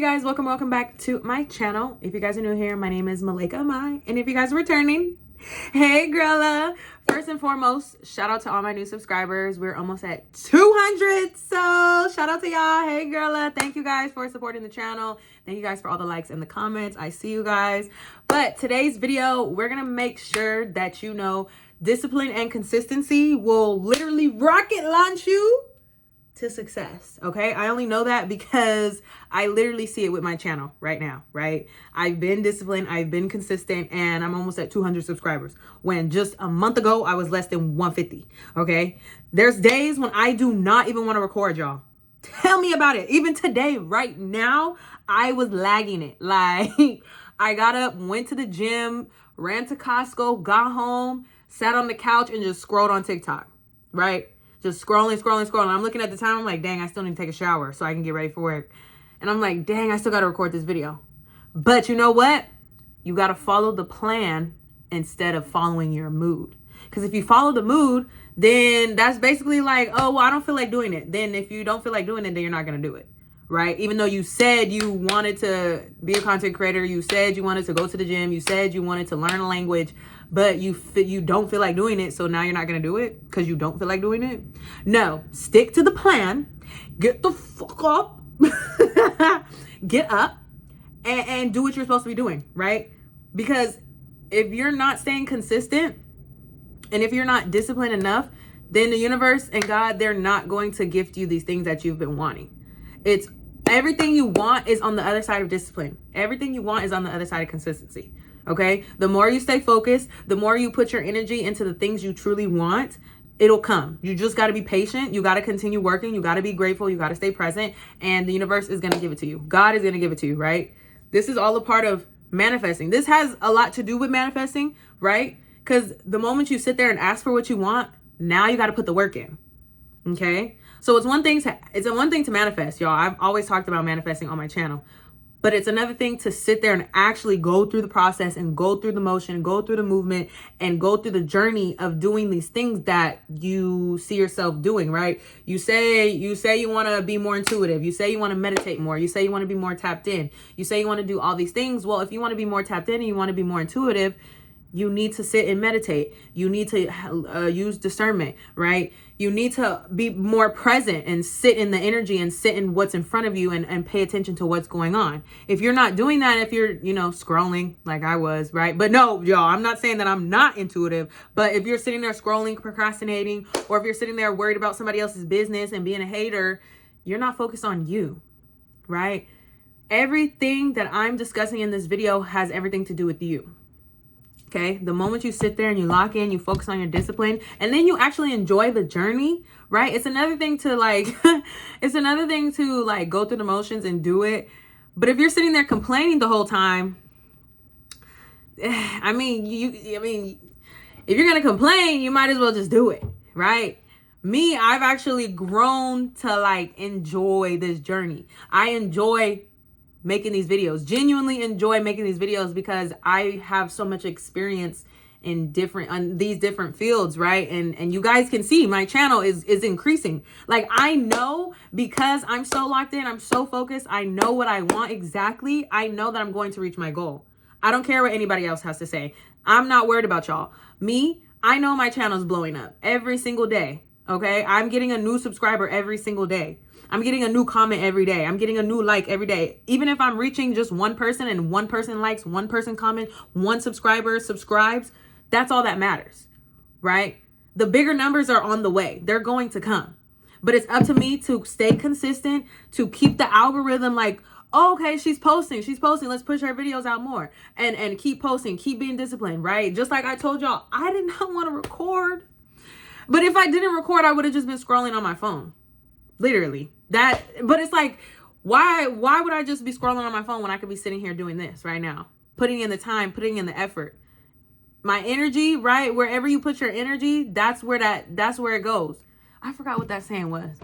guys, welcome back to my channel. If you guys are new here, my name is Malaika Amai, and if you guys are returning, hey girla. First and foremost, shout out to all my new subscribers. We're almost at 200, so shout out to y'all. Hey girla, thank you guys for supporting the channel. Thank you guys for all the likes and the comments. I see you guys. But today's video, we're gonna make sure that you know discipline and consistency will literally rocket launch you to success. Okay, I only know that because I literally see it with my channel right now, right? I've been disciplined, I've been consistent, and I'm almost at 200 subscribers when just a month ago I was less than 150. Okay, there's days when I do not even want to record, y'all. Tell me about it. Even today, right now, I was lagging it. Like, I got up, went to the gym, ran to Costco, got home, sat on the couch, and just scrolled on TikTok, right? Just scrolling. I'm looking at the time. I'm like, dang, I still need to take a shower so I can get ready for work. And I'm like, dang, I still got to record this video. But you know what? You got to follow the plan instead of following your mood. Because if you follow the mood, then that's basically like, oh, well, I don't feel like doing it. Then if you don't feel like doing it, then you're not going to do it. Right? Even though you said you wanted to be a content creator, you said you wanted to go to the gym, you said you wanted to learn a language, but you don't feel like doing it, so now you're not going to do it because you don't feel like doing it. No, stick to the plan. Get the fuck up. Get up and do what you're supposed to be doing, right? Because if you're not staying consistent and if you're not disciplined enough, then the universe and God, they're not going to gift you these things that you've been wanting. It's everything you want is on the other side of discipline. Everything you want is on the other side of consistency. Okay? The more you stay focused, the more you put your energy into the things you truly want, it'll come. You just got to be patient. You got to continue working. You got to be grateful. You got to stay present. And the universe is going to give it to you. God is going to give it to you, right? This is all a part of manifesting. This has a lot to do with manifesting, right? Because the moment you sit there and ask for what you want, now you got to put the work in. Okay? So it's one thing to manifest, y'all. I've always talked about manifesting on my channel. But it's another thing to sit there and actually go through the process and go through the motion, go through the movement, and go through the journey of doing these things that you see yourself doing, right? You say you want to be more intuitive. You say you want to meditate more. You say you want to be more tapped in. You say you want to do all these things. Well, if you want to be more tapped in and you want to be more intuitive, you need to sit and meditate. You need to use discernment, right? You need to be more present and sit in the energy and sit in what's in front of you and pay attention to what's going on. If you're not doing that, if you're, scrolling like I was, right? But no, y'all, I'm not saying that I'm not intuitive, but if you're sitting there scrolling, procrastinating, or if you're sitting there worried about somebody else's business and being a hater, you're not focused on you, right? Everything that I'm discussing in this video has everything to do with you. Okay, the moment you sit there and you lock in, you focus on your discipline, and then you actually enjoy the journey, right? It's another thing to go through the motions and do it. But if you're sitting there complaining the whole time, if you're gonna complain, you might as well just do it, right? Me, I've actually grown to enjoy this journey. I enjoy making these videos, genuinely enjoy making these videos because I have so much experience in these different fields, right? And you guys can see my channel is increasing. Like, I know, because I'm so locked in, I'm so focused, I know what I want exactly. I know that I'm going to reach my goal. I don't care what anybody else has to say. I'm not worried about y'all. Me, I know my channel's blowing up every single day. Okay, I'm getting a new subscriber every single day. I'm getting a new comment every day. I'm getting a new like every day. Even if I'm reaching just one person and one person likes, one person comment, one subscriber subscribes, that's all that matters, right? The bigger numbers are on the way. They're going to come. But it's up to me to stay consistent, to keep the algorithm like, oh, okay, she's posting. Let's push her videos out more and keep posting, keep being disciplined, right? Just like I told y'all, I did not want to record. But if I didn't record, I would have just been scrolling on my phone. Literally. But it's like, why would I just be scrolling on my phone when I could be sitting here doing this right now? Putting in the time, putting in the effort. My energy, right? Wherever you put your energy, that's where it goes. I forgot what that saying was.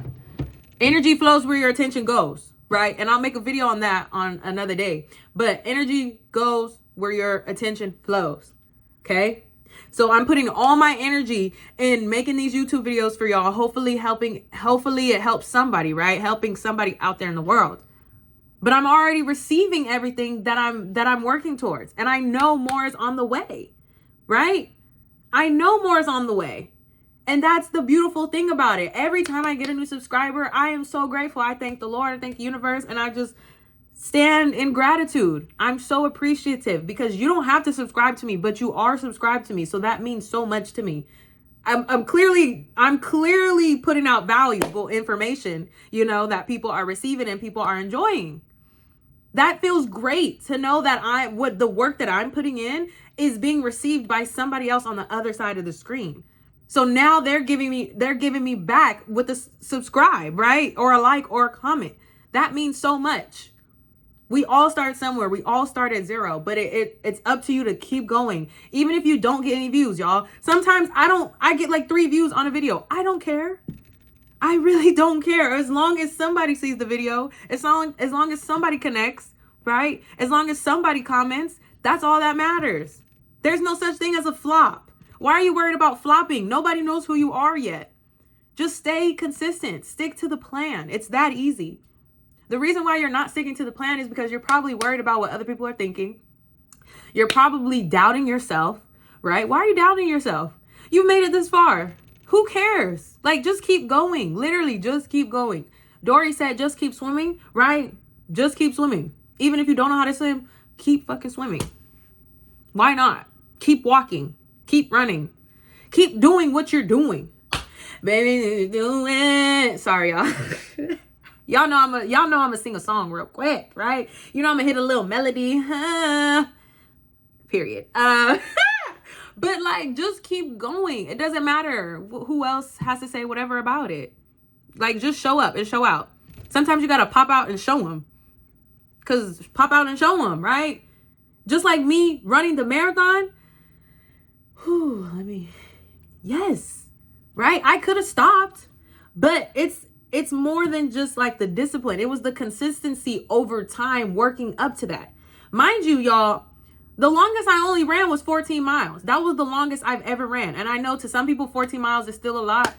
Energy flows where your attention goes, right? And I'll make a video on that on another day. But energy goes where your attention flows. Okay? So I'm putting all my energy in making these YouTube videos for y'all. Hopefully it helps somebody, right? Helping somebody out there in the world. but I'm already receiving everything that I'm working towards. And I know more is on the way, right? I know more is on the way. And that's the beautiful thing about it. Every time I get a new subscriber, I am so grateful. I thank the Lord, I thank the universe, and I just stand in gratitude. I'm so appreciative because you don't have to subscribe to me, but you are subscribed to me. So that means so much to me. I'm clearly putting out valuable information, that people are receiving and people are enjoying. That feels great to know that the work that I'm putting in is being received by somebody else on the other side of the screen. So now they're giving me back with a subscribe, right? Or a like or a comment. That means so much. We all start somewhere. We all start at zero, but it's up to you to keep going. Even if you don't get any views, y'all. Sometimes I get like 3 views on a video. I don't care. I really don't care. As long as somebody sees the video, as long as somebody connects, right? As long as somebody comments, that's all that matters. There's no such thing as a flop. Why are you worried about flopping? Nobody knows who you are yet. Just stay consistent. Stick to the plan. It's that easy. The reason why you're not sticking to the plan is because you're probably worried about what other people are thinking. You're probably doubting yourself, right? Why are you doubting yourself? You've made it this far. Who cares? Like, just keep going. Literally, just keep going. Dory said, just keep swimming, right? Just keep swimming. Even if you don't know how to swim, keep fucking swimming. Why not? Keep walking. Keep running. Keep doing what you're doing. Baby, do it. Sorry, y'all. Y'all know I'm gonna sing a song real quick, right? I'm gonna hit a little melody. Period. But like, just keep going. It doesn't matter who else has to say whatever about it. Like, just show up and show out. Sometimes you gotta pop out and show them. Cause pop out and show them, right? Just like me running the marathon. Yes, right? I could have stopped, but it's more than just like the discipline. It was the consistency over time working up to that. Mind you, y'all, the longest I only ran was 14 miles. That was the longest I've ever ran. And I know to some people 14 miles is still a lot,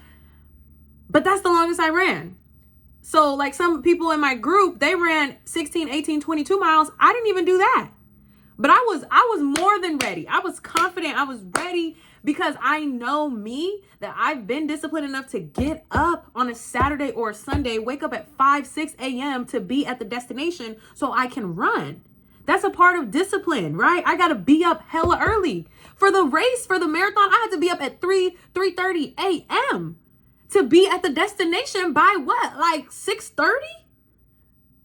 but that's the longest I ran. So like some people in my group, they ran 16, 18, 22 miles. I didn't even do that. But I was more than ready. I was confident. I was ready because I know me, that I've been disciplined enough to get up on a Saturday or a Sunday, wake up at 5, 6 a.m. to be at the destination so I can run. That's a part of discipline, right? I got to be up hella early. For the race, for the marathon, I had to be up at 3:30 a.m. to be at the destination by what? Like 6:30?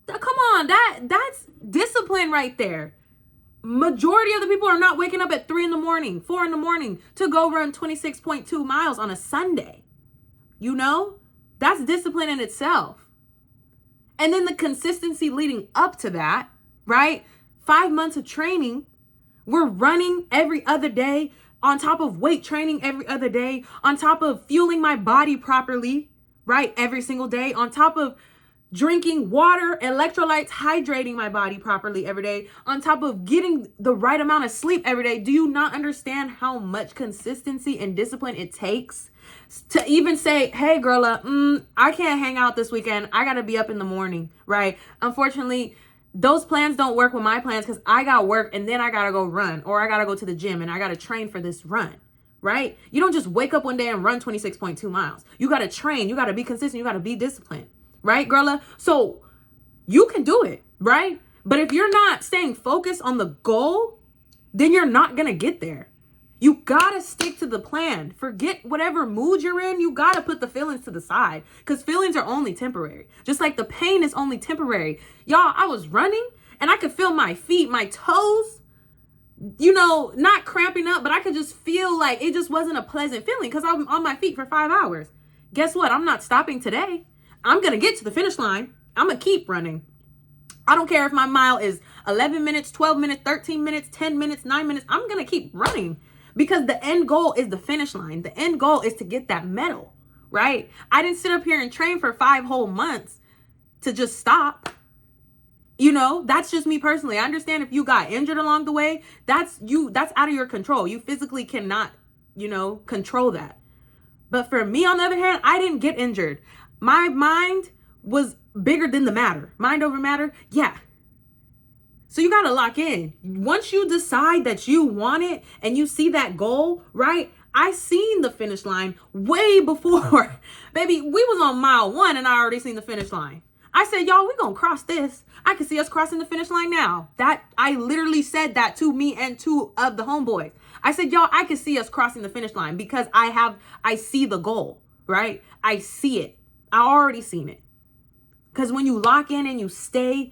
Come on, that's discipline right there. Majority of the people are not waking up at 3 in the morning, 4 in the morning to go run 26.2 miles on a Sunday. That's discipline in itself. And then the consistency leading up to that, right? 5 months of training. We're running every other day on top of weight training every other day, on top of fueling my body properly, right? Every single day, on top of drinking water, electrolytes, hydrating my body properly every day, on top of getting the right amount of sleep every day. Do you not understand how much consistency and discipline it takes to even say, hey, girl, I can't hang out this weekend. I got to be up in the morning, right? Unfortunately, those plans don't work with my plans because I got work and then I got to go run, or I got to go to the gym and I got to train for this run, right? You don't just wake up one day and run 26.2 miles. You got to train. You got to be consistent. You got to be disciplined. Right, girl? So you can do it, right? But if you're not staying focused on the goal, then you're not going to get there. You got to stick to the plan. Forget whatever mood you're in. You got to put the feelings to the side because feelings are only temporary. Just like the pain is only temporary. Y'all, I was running and I could feel my feet, my toes, not cramping up, but I could just feel like it just wasn't a pleasant feeling because I'm on my feet for 5 hours. Guess what? I'm not stopping today. I'm going to get to the finish line. I'm going to keep running. I don't care if my mile is 11 minutes, 12 minutes, 13 minutes, 10 minutes, 9 minutes. I'm going to keep running because the end goal is the finish line. The end goal is to get that medal, right? I didn't sit up here and train for 5 whole months to just stop. That's just me personally. I understand if you got injured along the way, that's out of your control. You physically cannot, control that. But for me, on the other hand, I didn't get injured. My mind was bigger than the matter. Mind over matter? Yeah. So you got to lock in. Once you decide that you want it and you see that goal, right? I seen the finish line way before. Baby, we was on mile 1 and I already seen the finish line. I said, y'all, we gonna cross this. I can see us crossing the finish line now. That I literally said that to me and 2 of the homeboys. I said, y'all, I can see us crossing the finish line because I see the goal, right? I see it. I already seen it. Because when you lock in and you stay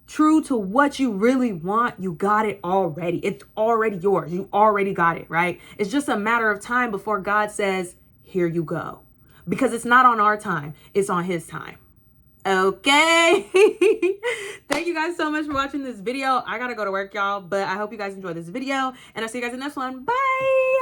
true to what you really want, you got it already. It's already yours. You already got it, right? It's just a matter of time before God says, here you go. Because it's not on our time. It's on his time. Okay. Thank you guys so much for watching this video. I gotta go to work, y'all, but I hope you guys enjoyed this video and I'll see you guys in the next one. Bye.